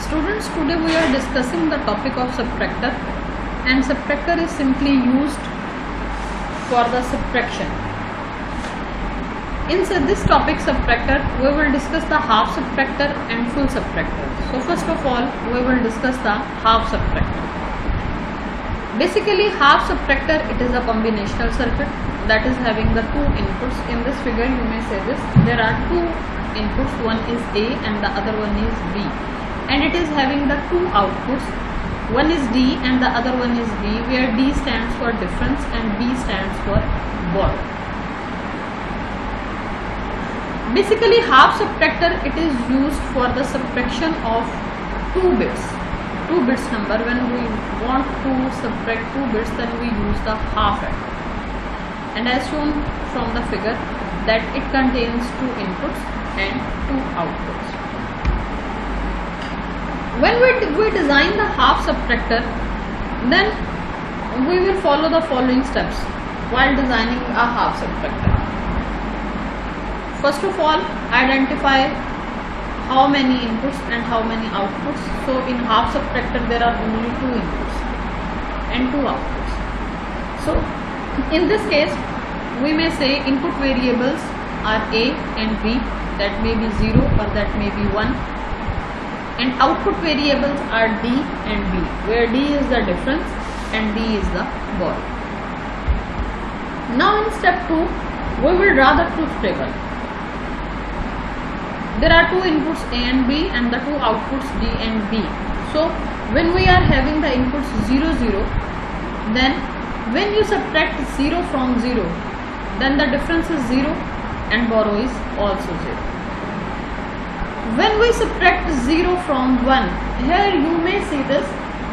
Students, today we are discussing the topic of subtractor, and subtractor is simply used for the subtraction. In this topic subtractor, we will discuss the half subtractor and full subtractor. So first of all, we will discuss the half subtractor. Basically, half subtractor, it is a combinational circuit that is having the two inputs. In this figure you may say this, there are two inputs, one is A and the other one is B, and it is having the two outputs, one is D and the other one is B, where D stands for difference and B stands for borrow. Basically, half subtractor, it is used for the subtraction of two bits number. When we want to subtract two bits, then we use the half add, and as shown from the figure that it contains two inputs and two outputs. When we design the half subtractor, then we will follow the following steps while designing a half subtractor. First of all, identify how many inputs and how many outputs. So in half subtractor there are only two inputs and two outputs. So in this case we may say input variables are A and B, that may be 0 or that may be 1, and output variables are D and B, where D is the difference and B is the borrow. Now in step 2, we will draw the truth table. There are two inputs A and B and the two outputs D and B. So when we are having the inputs 0, 0, then when you subtract 0 from 0, then the difference is 0 and borrow is also 0. When we subtract 0 from 1, here you may see this,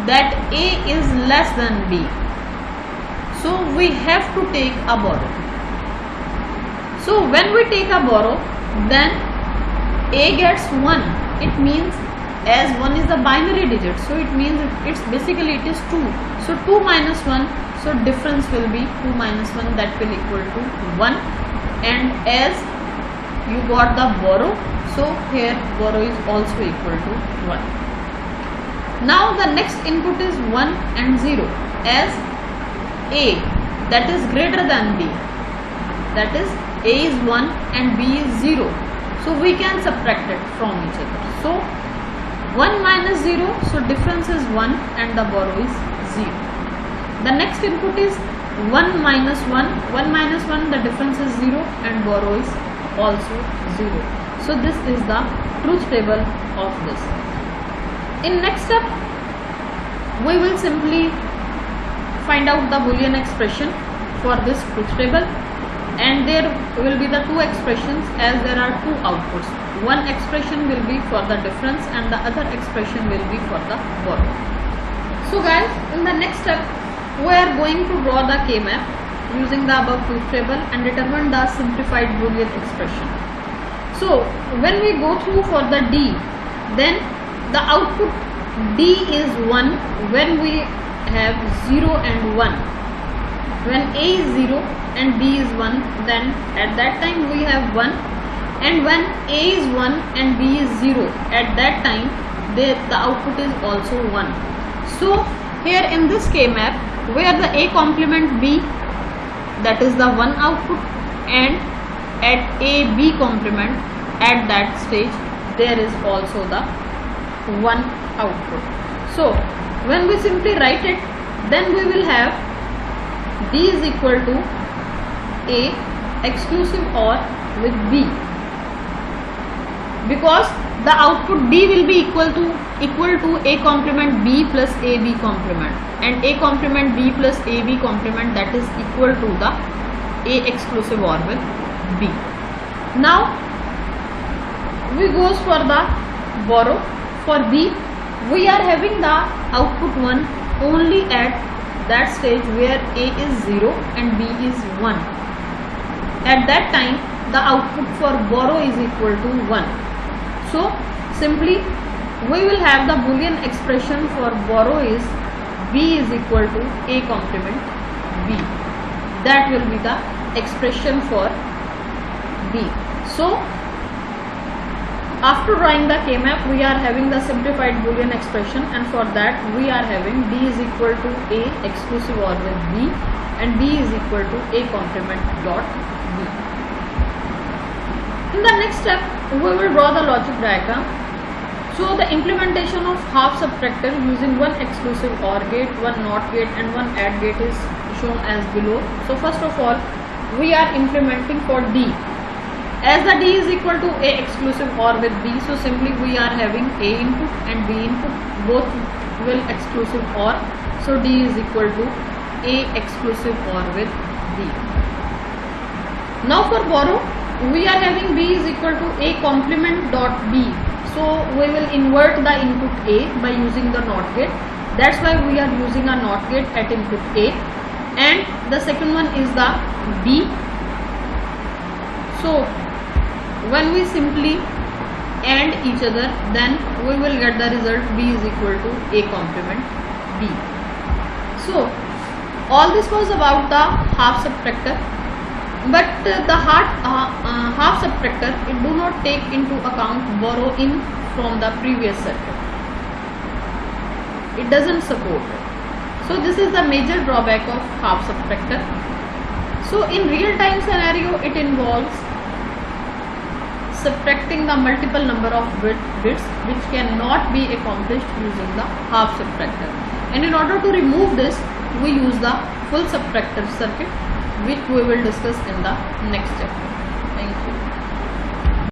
that A is less than B. So we have to take a borrow. So when we take a borrow, then A gets 1. It means, as 1 is a binary digit, so it means it is 2. So 2 minus 1, so difference will be 2 minus 1, that will equal to 1. And as you got the borrow, so here borrow is also equal to 1. Now the next input is 1 and 0, as A, that is greater than B, that is A is 1 and B is 0. So we can subtract it from each other. So 1 minus 0, so difference is 1 and the borrow is 0. The next input is 1 minus 1. 1 minus 1, the difference is 0 and borrow is also 0. So this is the truth table of this. In next step, we will simply find out the Boolean expression for this truth table. And there will be the two expressions, as there are two outputs. One expression will be for the difference and the other expression will be for the borrow. So guys, in the next step we are going to draw the K-map using the above truth table and determine the simplified Boolean expression. So when we go through for the D, then the output D is 1 when we have 0 and 1. When A is 0 and B is 1, then at that time we have 1, and when A is 1 and B is 0, at that time the output is also 1. So here in this K-map, where the A complement B, that is the 1 output, and at A B complement, at that stage there is also the 1 output. So when we simply write it, then we will have D is equal to A exclusive OR with B, because the output D will be equal to A complement B plus AB complement, and A complement B plus AB complement, that is equal to the A exclusive OR with B. Now we goes for the borrow. For B, we are having the output 1 only at that stage where A is 0 and B is 1. At that time the output for borrow is equal to 1. So simply we will have the Boolean expression for borrow is B is equal to A complement B. That will be the expression for B. So After drawing the K-map, we are having the simplified Boolean expression, and for that we are having D is equal to A exclusive OR with B and B is equal to A complement dot B. In the next step, we will draw the logic diagram. So the implementation of half subtractor using one exclusive OR gate, one NOT gate and one AND gate is shown as below. So first of all, we are implementing for D. As the D is equal to A exclusive OR with B, so simply we are having A input and B input, both will exclusive OR. So D is equal to A exclusive OR with B. Now for borrow, we are having B is equal to A complement dot B. So we will invert the input A by using the NOT gate. That's why we are using a NOT gate at input A. And the second one is the B. So when we simply AND each other, then we will get the result B is equal to A complement B. So all this was about the half subtractor, but the half subtractor, it do not take into account borrow in from the previous circuit. It doesn't support it. So this is the major drawback of half subtractor. So in real time scenario, it involves subtracting the multiple number of bits which cannot be accomplished using the half subtractor, and in order to remove this, we use the full subtractor circuit, which we will discuss in the next step.